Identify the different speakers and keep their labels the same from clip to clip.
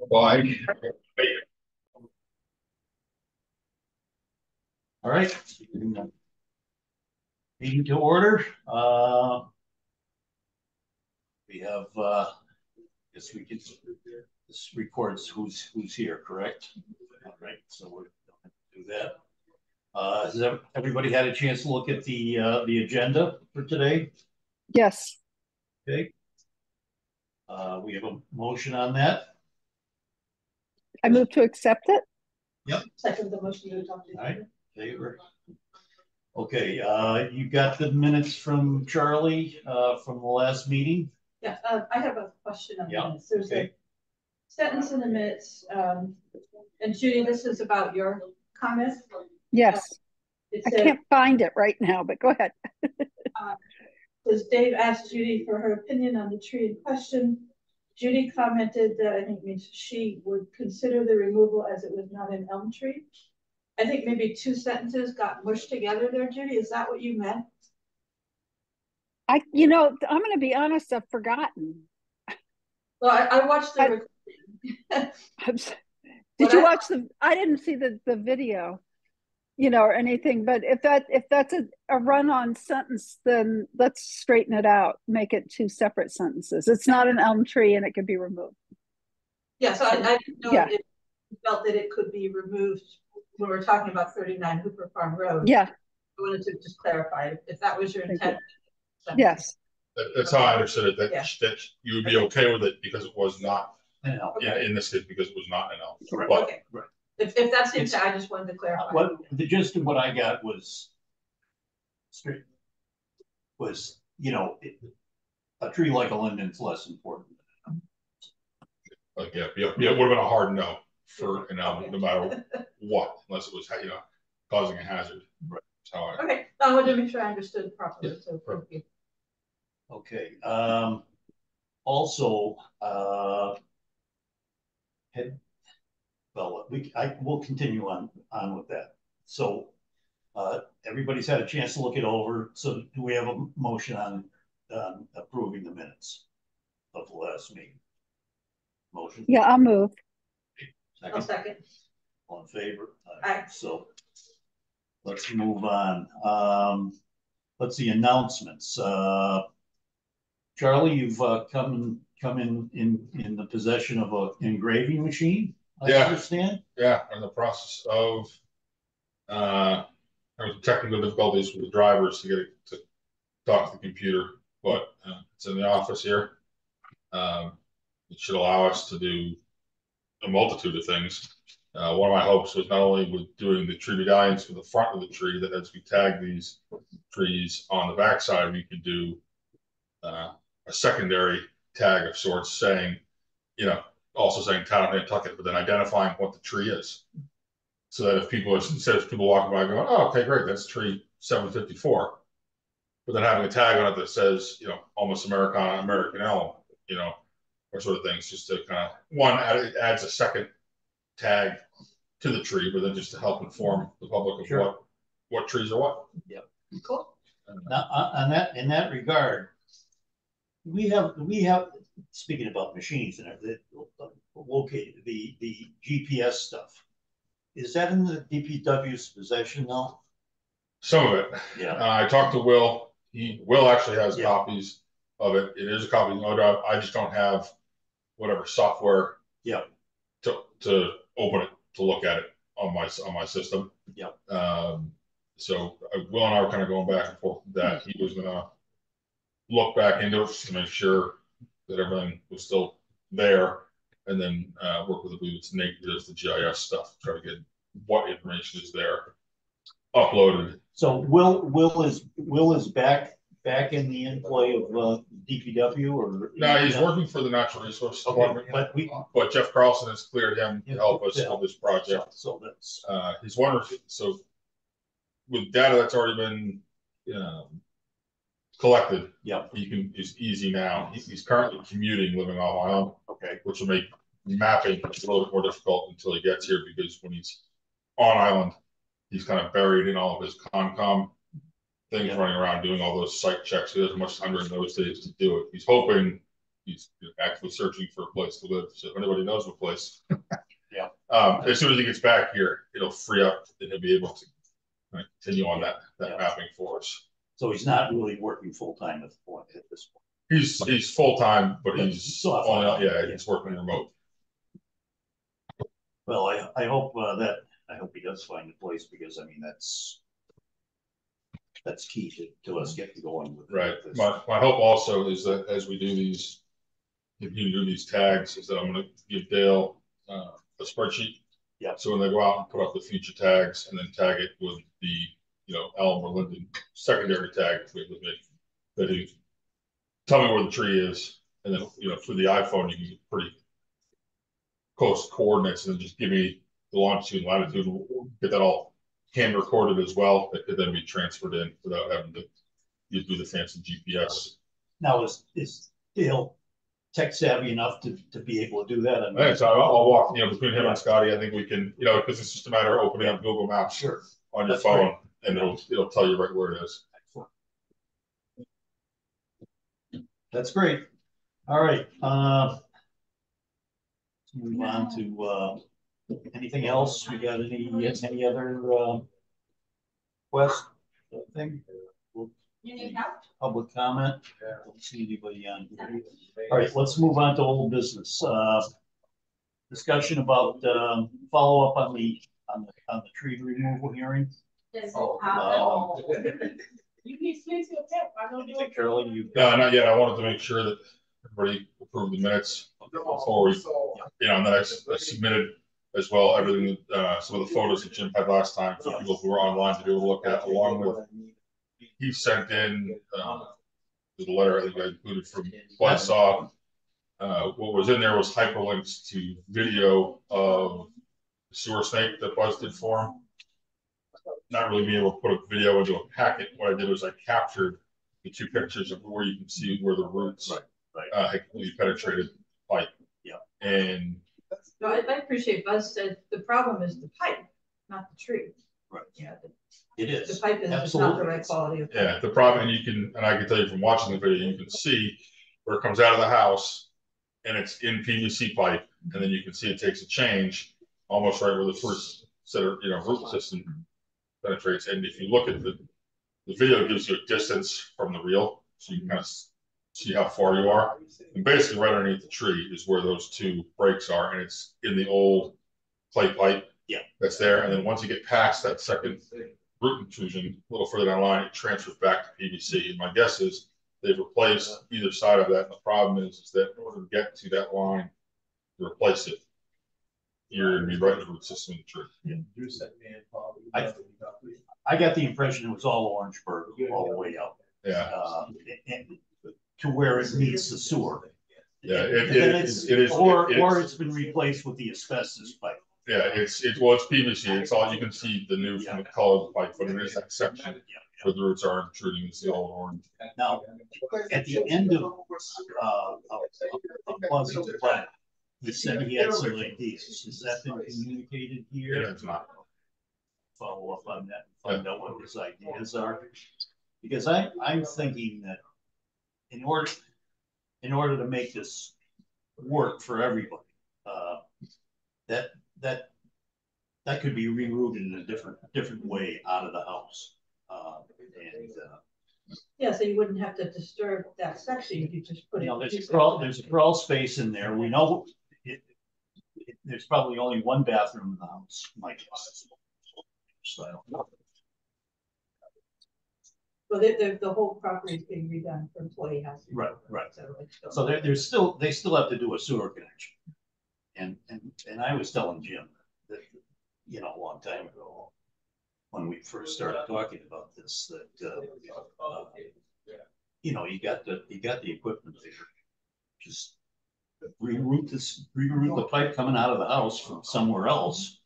Speaker 1: Why?
Speaker 2: All right. Meeting to order. We have, guess we can, this records who's here, correct? All right, so we're going to do that. Has everybody had a chance to look at the agenda for today?
Speaker 3: Yes.
Speaker 2: Okay. We have a motion on that.
Speaker 3: I move to accept it.
Speaker 2: Yep.
Speaker 4: Second the motion to adopt.
Speaker 2: All right, favor. Okay, you got the minutes from Charlie from the last meeting?
Speaker 4: Yeah, I have a question on
Speaker 2: Yeah.
Speaker 4: this. There's
Speaker 2: Okay.
Speaker 4: a sentence in the minutes, and Judy, this is about your comment.
Speaker 3: Yes.
Speaker 4: It
Speaker 3: I
Speaker 4: said,
Speaker 3: can't find it right now, but go ahead.
Speaker 4: says Dave asked Judy for her opinion on the tree in question. Judy commented that I think means she would consider the removal as it was not an elm tree. I think maybe two sentences got mushed together there, Judy. Is that what you meant?
Speaker 3: I'm going to be honest, I've forgotten.
Speaker 4: Well, I watched the recording.
Speaker 3: Did you watch I didn't see the video, or anything, but if that's a run-on sentence, then let's straighten it out, make it two separate sentences. It's not an elm tree and it can be removed.
Speaker 4: Yeah, so I didn't know
Speaker 3: Yeah.
Speaker 4: if you felt that it could be removed when we're talking about 39 Hooper Farm Road.
Speaker 3: Yeah.
Speaker 4: I wanted to just clarify if that was your intent.
Speaker 3: Yes.
Speaker 1: That's how I understood it, that,
Speaker 4: Yeah.
Speaker 1: that you would be okay with it because it was not,
Speaker 4: Okay.
Speaker 1: in this case, because it was not an elm.
Speaker 2: Right.
Speaker 1: But
Speaker 4: Okay. Right. If that's the intent, I just wanted to clarify.
Speaker 2: What the gist of what I got was a tree like a linden's less important.
Speaker 1: like, yeah, it would have been a hard no for an elm, no matter what, unless it was, causing a hazard.
Speaker 2: Right.
Speaker 1: That's how I.
Speaker 4: Okay, I wanted to make sure I understood properly.
Speaker 1: Yeah.
Speaker 4: So thank you.
Speaker 2: Okay. Also, we'll continue on with that. So everybody's had a chance to look it over. So do we have a motion on approving the minutes of the last meeting? Motion?
Speaker 3: Yeah, I'll move.
Speaker 4: I'll second.
Speaker 2: All in favor?
Speaker 4: Aye.
Speaker 2: So let's move on. Let's see, announcements. Charlie, you've come in the possession of an engraving machine, I understand.
Speaker 1: Yeah, in the process of there was technical difficulties with the drivers to get it to talk to the computer, but it's in the office here. It should allow us to do a multitude of things. One of my hopes was not only with doing the tree medallions for the front of the tree, that as we tag these trees on the backside, we could do a secondary tag of sorts saying, also saying town of Nantucket, but then identifying what the tree is. So that if people, instead of people walking by going, oh, okay, great, that's tree 754. But then having a tag on it that says, almost Americana, American elm, or sort of things, just to kind of, it adds a second tag to the tree, but then just to help inform the public of what trees are what.
Speaker 2: Yeah. Cool. Now, in that regard, we have speaking about machines and everything, located the GPS stuff. Is that in the DPW's possession now?
Speaker 1: Some of it.
Speaker 2: Yeah.
Speaker 1: I talked to Will. Will actually has copies of it. It is a copy of ODrive. I just don't have whatever software.
Speaker 2: Yeah.
Speaker 1: To open it to look at it on my system.
Speaker 2: Yeah.
Speaker 1: So Will and I were kind of going back and forth with that. He was gonna look back into it to make sure that everything was still there, and then work with, I believe it's Nate who does the GIS stuff, try to get what information is there uploaded.
Speaker 2: So Will is back in the employ of DPW, or
Speaker 1: no? He's working for the Natural Resources Department, but Jeff Carlson has cleared him to help us with this project.
Speaker 2: So that's
Speaker 1: he's wondering. So with data that's already been collected, it's easy now. He's currently commuting, living off island, which will make mapping a little bit more difficult until he gets here, because when he's on island, he's kind of buried in all of his Concom things, running around doing all those site checks. He doesn't have much time during those days to do it. He's hoping he's actively searching for a place to live. So if anybody knows of a place,
Speaker 2: Yeah.
Speaker 1: As soon as he gets back here, it'll free up and he'll be able to continue on that
Speaker 2: Yeah.
Speaker 1: mapping for us.
Speaker 2: So he's not really working full-time at this point.
Speaker 1: He's full time, but he's
Speaker 2: Still have
Speaker 1: only,
Speaker 2: fun.
Speaker 1: he's working remote.
Speaker 2: Well, I hope I hope he does find a place, because I mean that's key to us getting going with
Speaker 1: Right.
Speaker 2: this.
Speaker 1: My hope also is that as we do these, if you do these tags, is that I'm going to give Dale a spreadsheet.
Speaker 2: Yeah.
Speaker 1: So when they go out and put up the future tags and then tag it with the, elm or linden secondary tag with me, that he tell me where the tree is, and then through the iPhone you can get pretty close coordinates, and then just give me the longitude and latitude. We'll get that all hand recorded as well. That could then be transferred in without having to do the fancy GPS.
Speaker 2: Now is Dale tech savvy enough to be able to do that?
Speaker 1: And so I'll walk, between him and Scotty. I think we can, because it's just a matter of opening up Google Maps
Speaker 2: Sure.
Speaker 1: on your
Speaker 2: That's
Speaker 1: phone,
Speaker 2: great.
Speaker 1: and it'll tell you right where it is.
Speaker 2: That's great. All right. Let's move on to anything else? We got any other quest thing? Any public comment? I don't see anybody on here. All right, let's move on to old business. Discussion about follow up on the tree removal hearing.
Speaker 4: You need sleep your pet. I don't know.
Speaker 2: Carolyn, you
Speaker 1: Not yet. I wanted to make sure that everybody approved the minutes before we, and that I submitted as well everything, some of the photos that Jim had last time for people who were online to be able to look at, along with he sent in the letter I think I included from Buzzsaw. What was in there was hyperlinks to video of the sewer snake that Buzz did for him. Not really being able to put a video into a packet. What I did was I captured the two pictures of where you can see where the roots had completely penetrated pipe.
Speaker 2: Yeah.
Speaker 1: And
Speaker 4: No, I appreciate Buzz said the problem is the pipe, not the tree.
Speaker 2: Right.
Speaker 4: Yeah.
Speaker 2: It is.
Speaker 4: The pipe is just not the right quality of pipe.
Speaker 1: yeah, the problem, and I can tell you from watching the video, you can see where it comes out of the house and it's in PVC pipe, and then you can see it takes a change almost right where the first set of root system penetrates. And if you look at the video, gives you a distance from the reel, so you can kind of see how far you are. And basically, right underneath the tree is where those two breaks are, and it's in the old clay pipe.
Speaker 2: Yeah,
Speaker 1: that's there. And then once you get past that second root intrusion, a little further down the line, it transfers back to PVC. And my guess is they've replaced either side of that. And the problem is that in order to get to that line to replace it, you're going to be right in the root system of the tree.
Speaker 2: Yeah. I got the impression it was all Orangeburg all the way up.
Speaker 1: Yeah.
Speaker 2: And to where it meets the sewer.
Speaker 1: Yeah,
Speaker 2: it is. Or it's been replaced with the asbestos pipe.
Speaker 1: Yeah, it's PVC. It's all you can see the new from the color of the pipe, but it is that section where the roots are intruding. It's the old orange.
Speaker 2: Now, at the end of Buzz's plan, he said he had some ideas. Has that been communicated here?
Speaker 1: Yeah, it's not.
Speaker 2: Follow up on that and find out what his ideas are. Because I'm thinking that in order to make this work for everybody, that could be rerouted in a different way out of the house.
Speaker 4: Yeah, so you wouldn't have to disturb that section. You could just put it.
Speaker 2: There's a crawl space in there. We know there's probably only one bathroom in the house, my guess. So.
Speaker 4: Well, the whole property is being redone for employee housing.
Speaker 2: Right. So they still have to do a sewer connection. And I was telling Jim that, a long time ago, when we first started talking about this, that you got the equipment there. Just reroute the pipe coming out of the house from somewhere else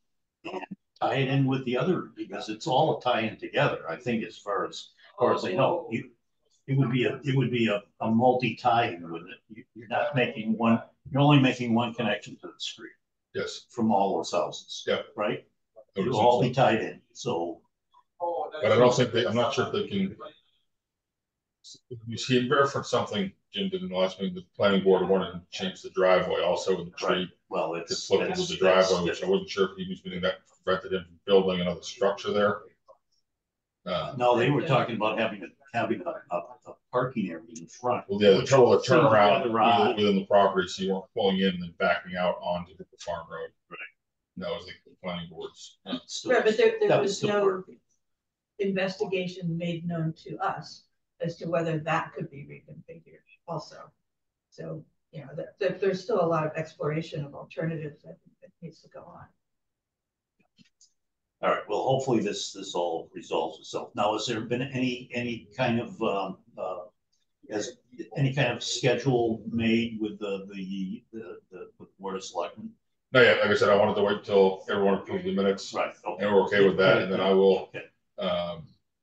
Speaker 2: and tie it in with the other, because it's all a tie-in together. I think as far as I know, it would be a multi-tie-in with it. You're not making one. You're only making one connection to the street.
Speaker 1: Yes.
Speaker 2: From all those houses.
Speaker 1: Yeah.
Speaker 2: Right. It'll all be tied in. So.
Speaker 1: But I don't think I'm not sure if they can. You see, it referenced something Jim did in the last meeting. The planning board wanted to change the driveway also in the
Speaker 2: Right.
Speaker 1: tree.
Speaker 2: Well,
Speaker 1: It's flipped with the driveway, which I wasn't sure if he was doing that prevented him from building another structure there.
Speaker 2: No, they were talking about having a parking area in front.
Speaker 1: Well, yeah, the trouble with turnaround
Speaker 2: Right.
Speaker 1: within the property, so you weren't pulling in and then backing out onto the farm road.
Speaker 2: Right.
Speaker 1: And that was the planning board's.
Speaker 4: Right, but there
Speaker 2: That
Speaker 4: was
Speaker 2: still
Speaker 4: no
Speaker 2: work.
Speaker 4: investigation made known to us as to whether that could be reconfigured also. So, you know, there's still a lot of exploration of alternatives that needs to go on.
Speaker 2: All right, well, hopefully this all resolves itself. Now, has there been any kind of has any kind of schedule made with the Board of Selectmen?
Speaker 1: No, yeah, like I said, I wanted to wait until everyone approved the minutes.
Speaker 2: Right. Okay.
Speaker 1: And we're okay with that, and then I will,
Speaker 2: Okay.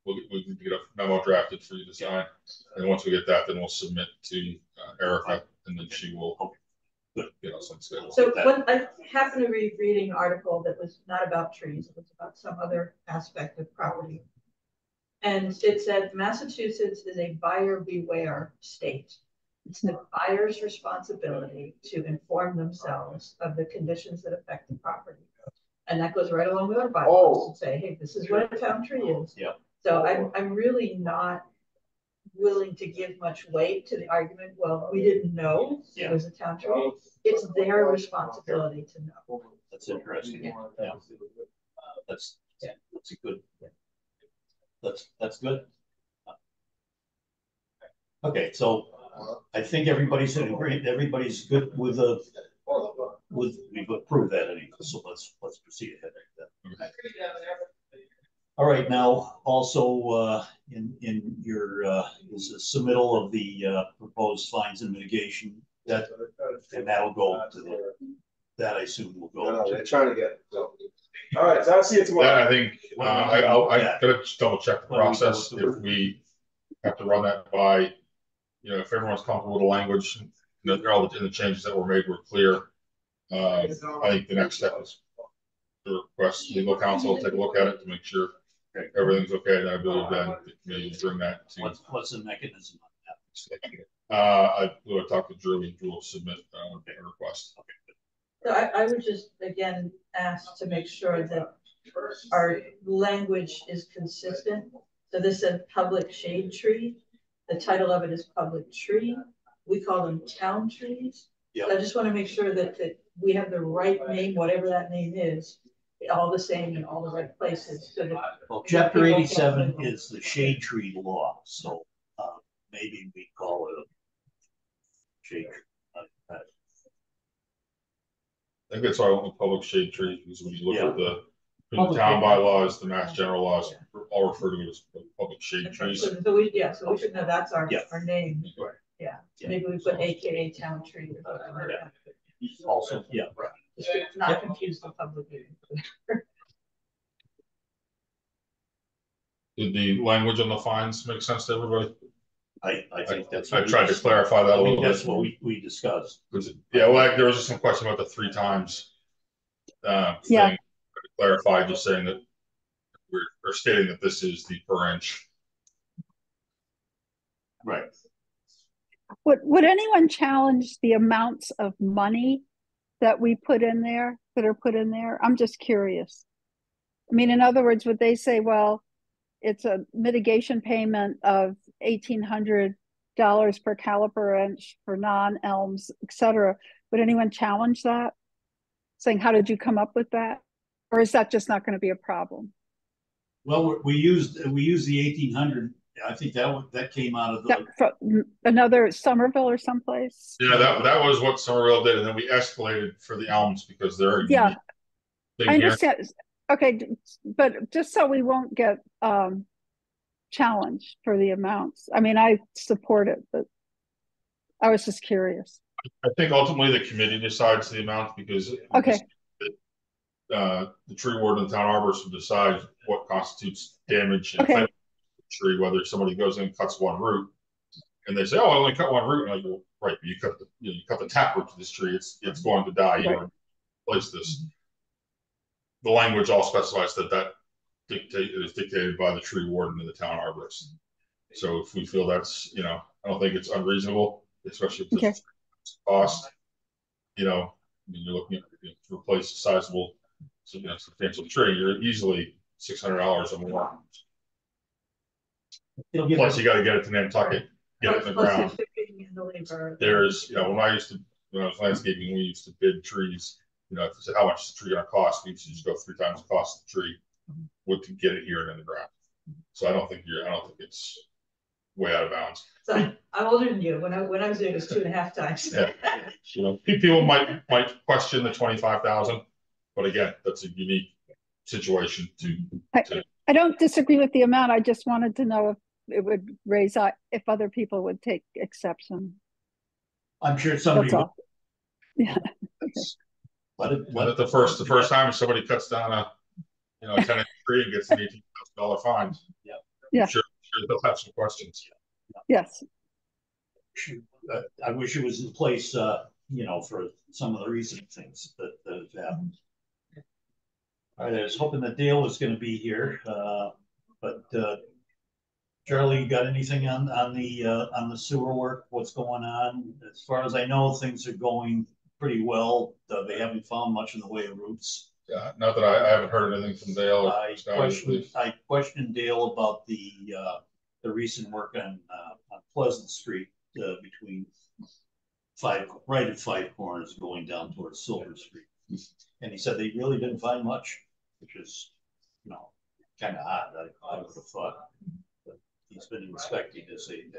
Speaker 1: we can get a memo drafted for you to sign. And once we get that, then we'll submit to Erica, and then she will get us on schedule.
Speaker 4: So I happened to be reading an article that was not about trees, it was about some other aspect of property. And it said Massachusetts is a buyer beware state. It's the buyer's responsibility to inform themselves of the conditions that affect the property. And that goes right along with our bylaws and say, hey, this is what a town tree is.
Speaker 2: Yeah.
Speaker 4: So I'm really not willing to give much weight to the argument, well, we didn't know it was a town tree. It's their responsibility to know.
Speaker 2: That's interesting. Yeah. That's a good. That's good. Okay, so I think everybody's in agreement. Everybody's good with we've approved that anyway. So let's proceed ahead like that. All right, now also in your is a submittal of the proposed fines and mitigation and that'll go to that I assume will go.
Speaker 5: No, they're trying to get it. So. All right, so I'll see you tomorrow.
Speaker 1: That I think I gotta just double check the process if we have to run that by, you know, if everyone's comfortable with the language, you know, all the changes that were made were clear. I think the next step is to request legal counsel to take a look at it to make sure everything's okay. And I believe then the committee will bring that to.
Speaker 2: What's the mechanism on that?
Speaker 1: I will talk to Drew and Drew will submit a request.
Speaker 2: Okay.
Speaker 4: So I would just, again, ask to make sure that our language is consistent. So this says public shade tree. The title of it is public tree. We call them town trees.
Speaker 2: Yep.
Speaker 4: So I just want to make sure that we have the right name, whatever that name is, all the same in all the right places. So that
Speaker 2: well, Chapter 87 is the shade tree law. So maybe we call it a shade tree.
Speaker 1: I think that's why I went with public shade trees, because when you look at the
Speaker 2: Public
Speaker 1: town
Speaker 2: shade.
Speaker 1: bylaws, the mass general laws, all refer to it as public shade trees.
Speaker 4: So we should know that's our name.
Speaker 2: Right.
Speaker 4: Yeah. Maybe we put AKA town tree or whatever.
Speaker 2: Also, yeah, right.
Speaker 4: Just to not confuse the public.
Speaker 1: Did the language on the fines make sense to everybody?
Speaker 2: I think that's.
Speaker 1: I tried to clarify that a little bit.
Speaker 2: That's what we discussed.
Speaker 1: Yeah, well, there was just some question about the 3 times
Speaker 3: Yeah.
Speaker 1: thing. Clarify, just saying that we're stating that this is the per inch.
Speaker 2: Right.
Speaker 3: Would anyone challenge the amounts of money that we put in there, that are put in there? I'm just curious. I mean, in other words, would they say, well, it's a mitigation payment of $1,800 per caliper inch for non-elms, et cetera? Would anyone challenge that? Saying, how did you come up with that? Or is that just not going to be a problem?
Speaker 2: Well, we used the 1,800. I think that came out of the.
Speaker 3: That, from another Somerville or someplace?
Speaker 1: Yeah, that was what Somerville did, and then we escalated for the elms because they're
Speaker 3: I
Speaker 1: here.
Speaker 3: understand. Okay, but just so we won't get challenged for the amounts. I mean, I support it, but I was just curious.
Speaker 1: I think ultimately the committee decides the amount because
Speaker 3: Okay.
Speaker 1: The tree warden and town arborist will decide what constitutes damage and
Speaker 3: Okay.
Speaker 1: tree, whether somebody goes in and cuts one root and they say, oh, I only cut one root, and I go, right, but you cut the taproot to this tree, it's going to die. You
Speaker 3: Right.
Speaker 1: replace this. The language all specifies that is dictated by the tree warden and the town arborist. So if we feel that's, I don't think it's unreasonable, especially if
Speaker 3: Okay.
Speaker 1: it's cost. I mean, you're looking at to replace a sizable, substantial tree, you're easily $600 or more.
Speaker 2: It'll give
Speaker 1: Plus, you got to get it to Nantucket, get it in the
Speaker 4: Plus
Speaker 1: ground.
Speaker 4: the shipping and the labor.
Speaker 1: There's, when I was landscaping, we used to bid trees. If you said how much is the tree going to cost, we used to just go 3 times the cost of the tree to get it here and in the ground. So I don't think it's way out of bounds.
Speaker 4: So I'm older than you. When I was doing it, it was 2.5 times.
Speaker 1: Yeah. People might question the 25,000, but again, that's a unique situation
Speaker 3: I don't disagree with the amount. I just wanted to know if it would raise if other people would take exception.
Speaker 2: I'm sure somebody
Speaker 3: That's
Speaker 2: will.
Speaker 3: all. Yeah.
Speaker 1: But the first time somebody cuts down a 10-inch tree and gets an $18,000 fine.
Speaker 3: Yeah.
Speaker 1: I'm sure they'll have some questions.
Speaker 3: Yes.
Speaker 2: I wish it was in place, for some of the recent things that have happened. All right, I was hoping that Dale was going to be here, but Charlie, you got anything on the sewer work? What's going on? As far as I know, things are going pretty well. They haven't found much in the way of roots.
Speaker 1: Yeah, not that I haven't heard anything from Dale.
Speaker 2: I questioned Dale about the recent work on Pleasant Street between right at Five Corners going down towards Silver Street, and he said they really didn't find much, which is kind of odd. I would have thought. He's been inspecting as they've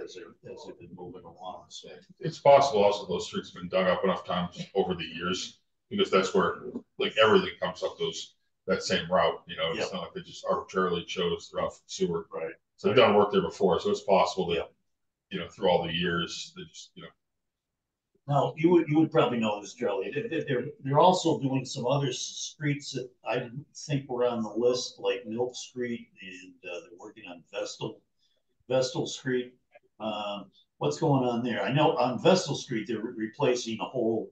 Speaker 2: been moving along. So
Speaker 1: it's possible also those streets have been dug up enough times over the years, because that's where everything comes up that same route. It's not like they just arbitrarily chose the route from sewer.
Speaker 2: Right.
Speaker 1: So they've done work there before, so it's possible that through all the years they just
Speaker 2: Now you would probably know this, Charlie. They're also doing some other streets that I didn't think were on the list, like Milk Street, and they're working on Vestal Street. What's going on there? I know on Vestal Street they're replacing a whole.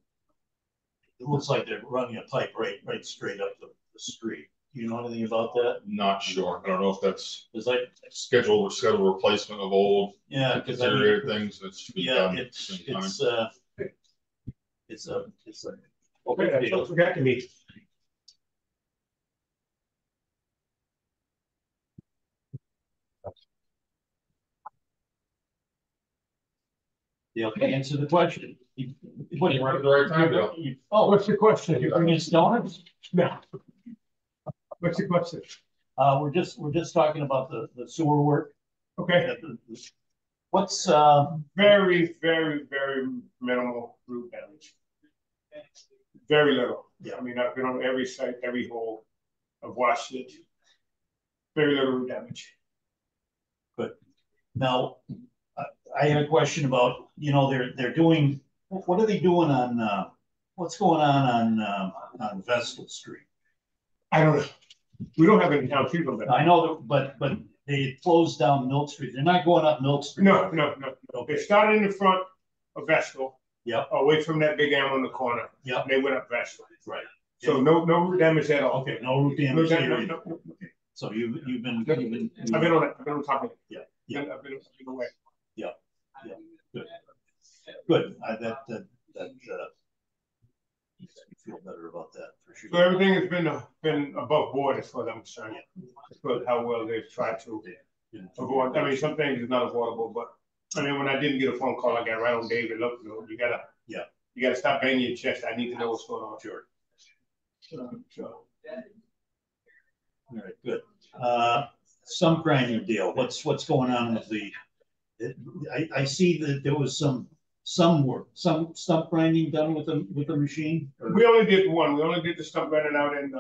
Speaker 2: It looks like they're running a pipe right straight up the street. Do you know anything about that?
Speaker 1: Not sure. I don't know if that's
Speaker 2: like
Speaker 1: scheduled replacement of old deteriorated things that should be done.
Speaker 2: It's a
Speaker 5: Okay, don't forget to meet.
Speaker 2: They'll answer the question.
Speaker 1: What do you want at the right time, Bill?
Speaker 5: What's the question?
Speaker 2: You bring in donuts?
Speaker 5: No. What's the question?
Speaker 2: We're just talking about the sewer work.
Speaker 5: Okay.
Speaker 2: What's
Speaker 5: very, very, very minimal root damage. Very little.
Speaker 2: Yeah.
Speaker 5: I mean, I've been on every site, every hole. I've watched it. Very little root damage.
Speaker 2: Good. Now, I had a question about, they're doing, what are they doing on, what's going on Vestal Street?
Speaker 5: I don't know. We don't have any town people there.
Speaker 2: I know that, but they closed down Milk Street. They're not going up Milk Street.
Speaker 5: No.
Speaker 2: Okay.
Speaker 5: They started in the front of Vestal.
Speaker 2: Yep.
Speaker 5: Away from that big animal in the corner.
Speaker 2: Yep.
Speaker 5: They went up Vestal.
Speaker 2: Right.
Speaker 5: So no root damage at all.
Speaker 2: Okay, no root damage.
Speaker 5: No.
Speaker 2: So you've been.
Speaker 5: I've been on it. I've been on top of it.
Speaker 2: Yeah.
Speaker 5: I've been away.
Speaker 2: Yeah. Good. That you feel better about that for sure.
Speaker 5: So everything has been above board as far as I'm concerned. As far as how well they've tried to avoid. I mean, some things is not avoidable, but I mean, when I didn't get a phone call, I got right on David. Look, you gotta stop banging your chest. I need to know what's going on.
Speaker 2: Sure.
Speaker 5: So.
Speaker 2: All right, good. Some grinding deal. What's going on with I see that there was some work, some stump grinding done with the machine.
Speaker 5: We only did one. We only did the stump grinding out in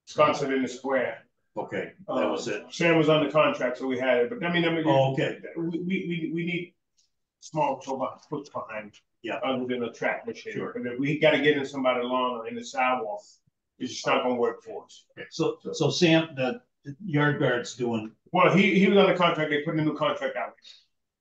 Speaker 5: Wisconsin in the square.
Speaker 2: Okay, that was it.
Speaker 5: Sam was on the contract, so we had it. But I mean,
Speaker 2: okay.
Speaker 5: We need small foot behind.
Speaker 2: Yeah.
Speaker 5: Other than a track machine.
Speaker 2: Sure.
Speaker 5: But if we got to get in somebody lawn or in the sidewalk, it's just not going to work for us.
Speaker 2: Okay. So Sam, the yard guard's doing.
Speaker 5: Well, he was on the contract. They put a new contract out.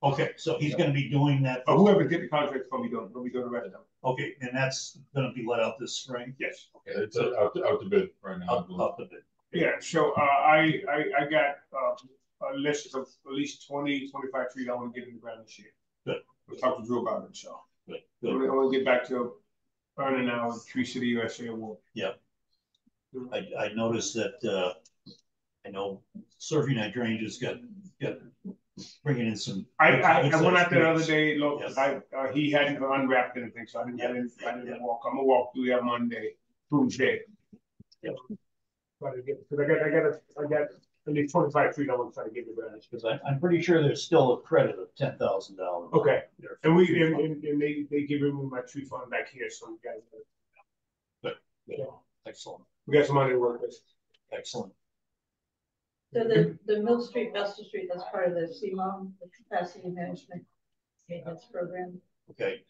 Speaker 2: Okay, so he's going to be doing that.
Speaker 5: But whoever did the contract is going to be doing. We'll be doing the rest of them.
Speaker 2: Okay, and that's going to be let out this spring.
Speaker 5: Yes.
Speaker 1: Okay, it's out to bid right now.
Speaker 2: Out the bid.
Speaker 5: Yeah, so I got a list of at least 20, 25 trees I want to get in the ground this year.
Speaker 2: Good.
Speaker 5: We'll talk to Drew about it, so.
Speaker 2: Good.
Speaker 5: I want to get back to earning our Tree City USA award.
Speaker 2: Yep. I noticed that, I know Surfing Night Drainage has got bringing in some.
Speaker 5: I went out there the other day, look,
Speaker 2: Yes.
Speaker 5: he hadn't unwrapped anything, so I didn't walk. I'm gonna walk through that Monday, Tuesday.
Speaker 2: Yep.
Speaker 5: Try to get, cause I got at least 25 trees I want to try to get in the ground.
Speaker 2: Because I'm pretty sure there's still a credit of $10,000.
Speaker 5: Okay,
Speaker 2: there.
Speaker 5: and they giving me my tree fund back here, so we got.
Speaker 2: Good.
Speaker 5: Yeah.
Speaker 2: Excellent.
Speaker 5: We got some money to work with.
Speaker 2: Excellent.
Speaker 4: So the Mill Street, Bester Street, that's part of the CMOM, the Capacity Management Maintenance Program.
Speaker 2: Okay.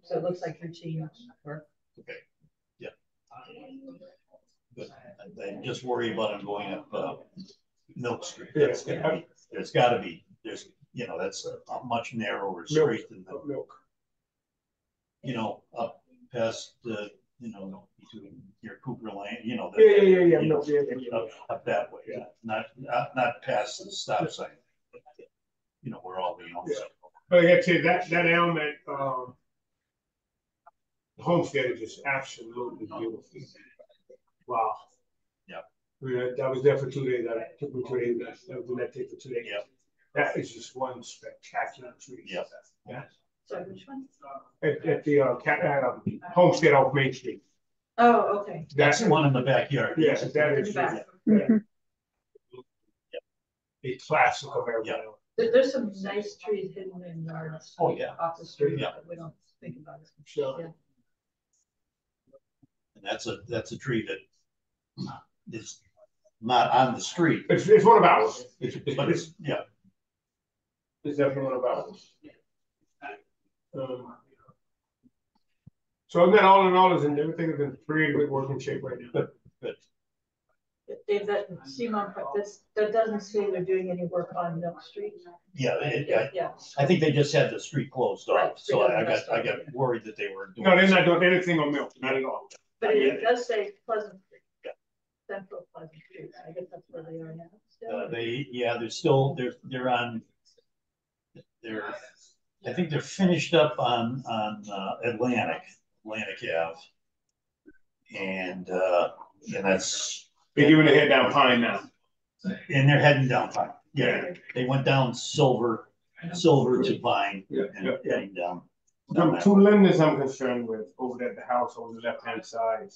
Speaker 4: So it looks like routine work.
Speaker 2: Okay. Yeah. Good. I just worry about them going up Milk Street. That's gonna be, there's got to be, there's, you know, that's a much narrower street than the
Speaker 5: milk.
Speaker 2: You know, up past the, you know, between your Cooper Lane, you know. Up that way, not past the stop sign. You know, where all the elms are.
Speaker 5: But I got to say that elm at Homestead is just absolutely beautiful. Wow. Yeah. I was there for 2 days. I took me 2 days. I was in that take for 2 days.
Speaker 2: Yeah.
Speaker 5: That is just one spectacular tree.
Speaker 2: Yeah.
Speaker 5: Yeah.
Speaker 4: Sorry, which one?
Speaker 5: At the Homestead off Main Street.
Speaker 4: Oh, okay.
Speaker 2: That's the one in the backyard.
Speaker 5: Yes, that is
Speaker 4: Back.
Speaker 5: a classic of everything.
Speaker 2: Yeah.
Speaker 4: There's some nice trees hidden in yards.
Speaker 2: Oh, yeah.
Speaker 4: Off the street,
Speaker 2: Yeah.
Speaker 4: but we don't think about it.
Speaker 5: Sure.
Speaker 4: Yeah.
Speaker 2: And that's a tree that is not on the street.
Speaker 5: It's one of ours.
Speaker 2: But it's, yeah.
Speaker 5: It's definitely one of ours. So then all in all, everything is in pretty good working shape right now.
Speaker 2: Good.
Speaker 4: Dave, that CMOM, that doesn't say they're doing any work on Milk Street.
Speaker 2: Yeah,
Speaker 4: Yeah.
Speaker 2: I think they just had the street closed off,
Speaker 4: Right,
Speaker 2: so I
Speaker 4: street
Speaker 2: got worried that they were doing.
Speaker 5: No, they're not doing anything on Milk, not at all.
Speaker 4: But it does say Pleasant Street. Central Pleasant Street. I guess that's where they are now. Still.
Speaker 2: They're still, they're on, I think they're finished up on Atlantic Ave. And that's.
Speaker 5: They're giving a head down Pine now.
Speaker 2: And they're heading down Pine. Yeah, they went down Silver to Pine and heading down.
Speaker 5: Two lenders I'm concerned with over at the house on the left-hand side.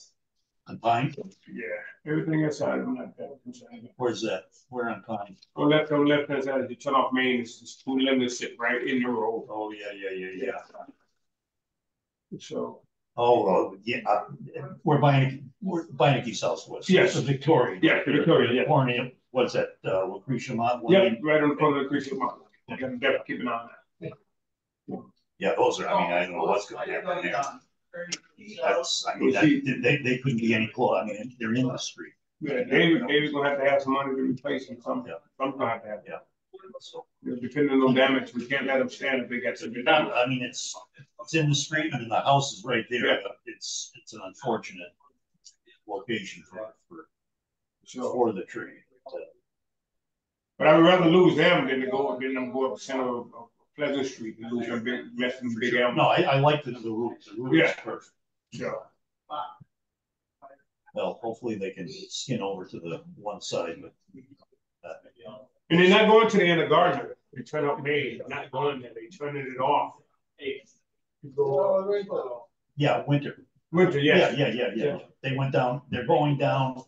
Speaker 2: On Pine?
Speaker 5: Yeah, everything inside I'm not that concerned.
Speaker 2: Where's that? Where on Pine?
Speaker 5: On left-hand side, as you turn off Main, it's two lenders sit right in the road.
Speaker 2: Oh, yeah.
Speaker 5: So.
Speaker 2: Oh, yeah, we're Beinecke's house was.
Speaker 5: Yes.
Speaker 2: The Victoria.
Speaker 5: Yeah, the Victoria, yeah.
Speaker 2: California, what's that, Lucretia Mott?
Speaker 5: Yep, right on the corner of Lucretia Mott. You gotta definitely keep an eye on that.
Speaker 2: Yeah, those are, I don't know what's going to happen there. They couldn't be any close. I mean, they're in the street.
Speaker 5: Yeah, David's gonna have some money to replace them. Some gonna have to have.
Speaker 2: Yeah. So,
Speaker 5: depending on damage, we can't let them stand if they got some.
Speaker 2: I mean, it's in the street and the house is right there.
Speaker 5: Yeah.
Speaker 2: It's an unfortunate location for the tree.
Speaker 5: But I would rather lose them than go up the center of Pleasant Street and lose them big elm.
Speaker 2: No, I like the root. The root is perfect.
Speaker 5: Sure.
Speaker 2: Well, hopefully they can skin over to the one side, but
Speaker 5: and they're not going to the end of Gardner. They turn up Main. They're not going there. They turning it off.
Speaker 2: Yeah, Winter. Yeah. They went down. They're going down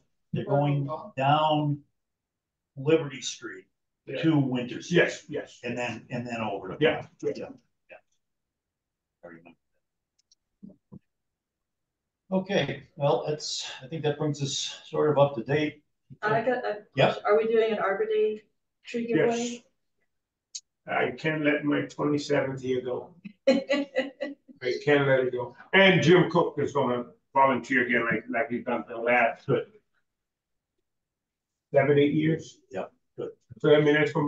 Speaker 2: Liberty Street to Winter Street.
Speaker 5: Yes.
Speaker 2: And then over to
Speaker 5: Yeah.
Speaker 2: I remember. Okay, well, I think that brings us sort of up to date.
Speaker 4: I got
Speaker 2: Yep.
Speaker 4: Are we doing an Arbor Day tree giveaway?
Speaker 5: Yes. I can't let my 27th year go. I can't let it go. And Jim Cook is gonna volunteer again like he's done for the last 7-8 years.
Speaker 2: Yep, good.
Speaker 5: So I mean that's gonna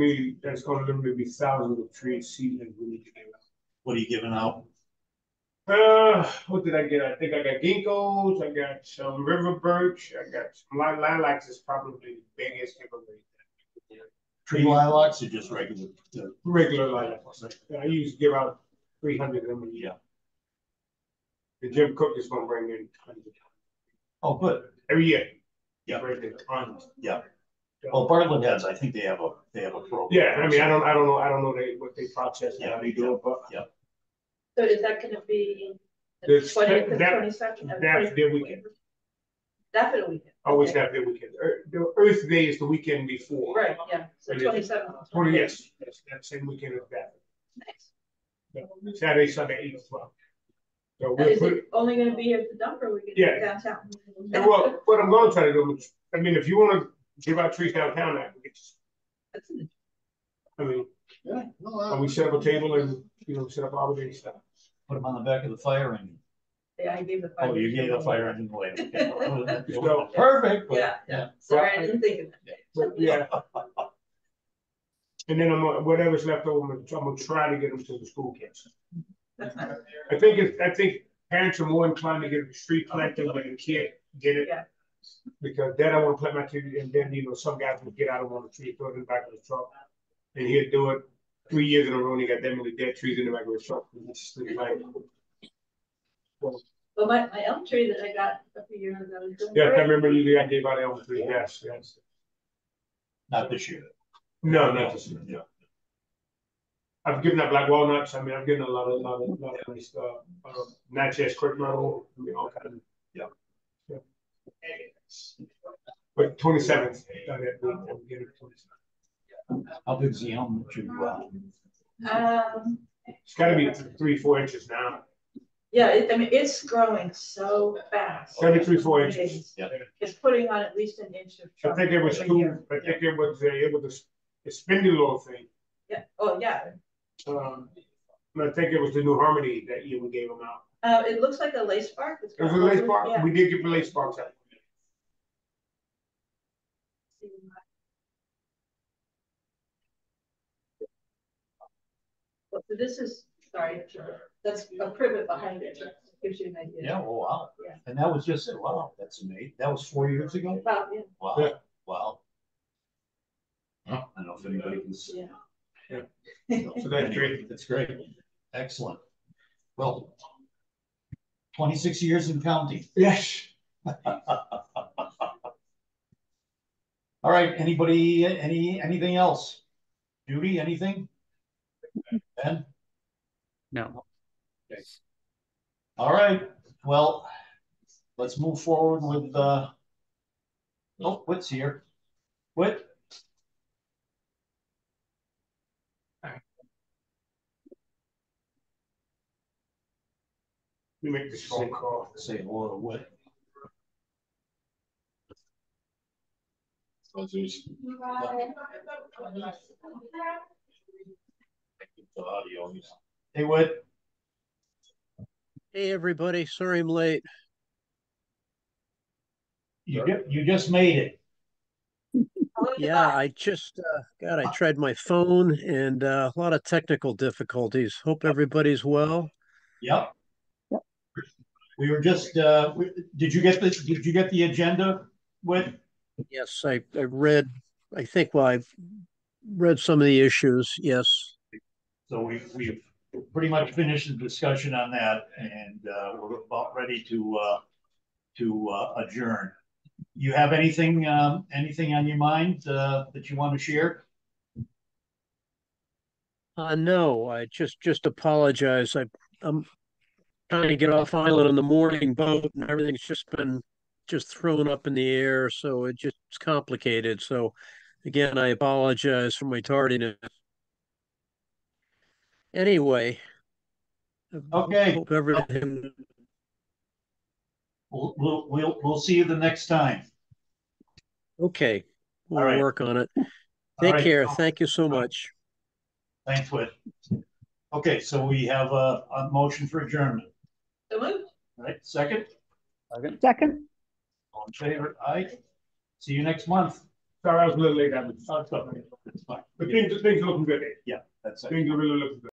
Speaker 5: literally be thousands of trees seedlings we need to give out.
Speaker 2: What are you giving out?
Speaker 5: What did I get? I think I got ginkgos, I got some river birch, I got some lilacs is probably the biggest giveaway.
Speaker 2: Tree lilacs are just regular.
Speaker 5: Regular lilacs. I usually give out 300 of them a year. The Jim Cook is gonna bring in 100
Speaker 2: Oh, good.
Speaker 5: every year.
Speaker 2: Yeah.
Speaker 5: Right there.
Speaker 2: Yeah. Well, Bartlett has, I think they have a program.
Speaker 5: Yeah, I mean, I don't know what they process, and how they do it, but.
Speaker 2: Yeah.
Speaker 4: So is that gonna be the
Speaker 5: This-
Speaker 4: 20th and
Speaker 5: that-
Speaker 4: 22nd?
Speaker 5: that's their weekend.
Speaker 4: Definite weekend.
Speaker 5: Always
Speaker 4: Okay.
Speaker 5: have their weekend. The Earth Day is the weekend before.
Speaker 4: Right, yeah, so
Speaker 5: It is.
Speaker 4: 27th.
Speaker 5: Yes, that same weekend as that.
Speaker 4: Nice.
Speaker 5: Saturday, Sunday, 8 to 12. So we'll
Speaker 4: Is
Speaker 5: put
Speaker 4: it only gonna be at the dump or we can
Speaker 5: Yeah.
Speaker 4: downtown?
Speaker 5: and what I'm gonna try to do, I mean, if you wanna give out trees downtown, I can get
Speaker 4: That's
Speaker 5: you. I mean,
Speaker 2: Yeah.
Speaker 5: and we set up a table and, set up Arbor Day stuff.
Speaker 2: Put them on the back of the fire engine.
Speaker 4: Yeah, I gave the.
Speaker 2: Oh, you gave the fire engine away.
Speaker 5: So-
Speaker 2: Perfect. but-
Speaker 4: Yeah. Sorry, I didn't think of that.
Speaker 5: But, yeah. And then whatever's left over, I'm gonna try to get them to the school kids.
Speaker 4: That's nice.
Speaker 5: I think parents are more inclined to get a street planted when you can't get it.
Speaker 4: Yeah.
Speaker 5: Because then I want to plant my tree, and then some guys will get out of one of the tree, throw it in the back of the truck, and he'll do it 3 years in a row. And he got that many dead trees in the back of his truck. It's just like,
Speaker 4: Well, my elm tree that I got a few years ago is doing
Speaker 5: yeah, I
Speaker 4: great.
Speaker 5: remember you gave out elm tree. Yes.
Speaker 2: Not this year.
Speaker 5: No, not this year.
Speaker 2: Yeah.
Speaker 5: I've given out black walnuts. I mean, I've given a lot of nice stuff. Natchez crepe myrtle. I mean, all kind of.
Speaker 2: Yeah.
Speaker 5: But 27th.
Speaker 2: How big's the elm tree?
Speaker 5: It's got to be 3-4 inches now.
Speaker 4: Yeah, I mean, it's growing so fast.
Speaker 5: 3-4 inches.
Speaker 2: Yeah.
Speaker 4: It's putting on at least an inch of.
Speaker 5: I think it was
Speaker 4: every
Speaker 5: two.
Speaker 4: year.
Speaker 5: I think it was a spindly little thing.
Speaker 4: Yeah, oh, yeah.
Speaker 5: And I think it was the New Harmony that year we gave them out.
Speaker 4: It looks like a lace bark.
Speaker 5: It was a lace bark.
Speaker 4: Yeah.
Speaker 5: We did give the lace barks out.
Speaker 4: So this is, sorry, that's a privet behind it. Gives you an idea.
Speaker 2: Yeah, oh, wow.
Speaker 4: Yeah.
Speaker 2: And that was just, wow, that's amazing. That was 4 years ago?
Speaker 4: About, yeah.
Speaker 2: Wow,
Speaker 5: Yeah.
Speaker 2: wow.
Speaker 1: Huh.
Speaker 2: I don't know if anybody can see.
Speaker 4: Yeah.
Speaker 5: So that's great.
Speaker 2: That's great. Excellent. Well, 26 years in counting.
Speaker 5: Yes.
Speaker 2: All right, anybody, anything else? Judy, anything? Ben?
Speaker 6: No.
Speaker 2: Okay. All right, let's move forward with, oh, Whit's here. Whit?
Speaker 5: We make this phone call.
Speaker 2: Say hello to Whit.
Speaker 1: So there's the audio.
Speaker 2: Hey, Whit.
Speaker 6: Hey, everybody. Sorry I'm late.
Speaker 2: You just made it.
Speaker 6: Yeah, I just, God, I tried my phone and a lot of technical difficulties. Hope everybody's well.
Speaker 2: Yep. We were just, did you get the agenda, Whit?
Speaker 6: Yes, I read, I've read some of the issues. Yes.
Speaker 2: So we've pretty much finished the discussion on that, and we're about ready to adjourn. You have anything on your mind that you want to share?
Speaker 6: No, I just apologize. I'm trying to get off island on the morning boat and everything's just been thrown up in the air. So it's complicated. So again, I apologize for my tardiness. Anyway.
Speaker 2: Okay.
Speaker 6: Hope everything.
Speaker 2: We'll see you the next time.
Speaker 6: Okay. We'll
Speaker 2: All right.
Speaker 6: work on it.
Speaker 2: All
Speaker 6: Take
Speaker 2: right.
Speaker 6: care. Thank you so much.
Speaker 2: Thanks, Whit. Okay, so we have a motion for adjournment.
Speaker 4: So moved.
Speaker 2: All right, second?
Speaker 3: Second.
Speaker 2: All in favor? Aye. See you next month.
Speaker 5: Sorry, I was a little late.
Speaker 2: It's fine.
Speaker 5: But things are looking good.
Speaker 2: Yeah, that's it.
Speaker 5: Things are really looking good.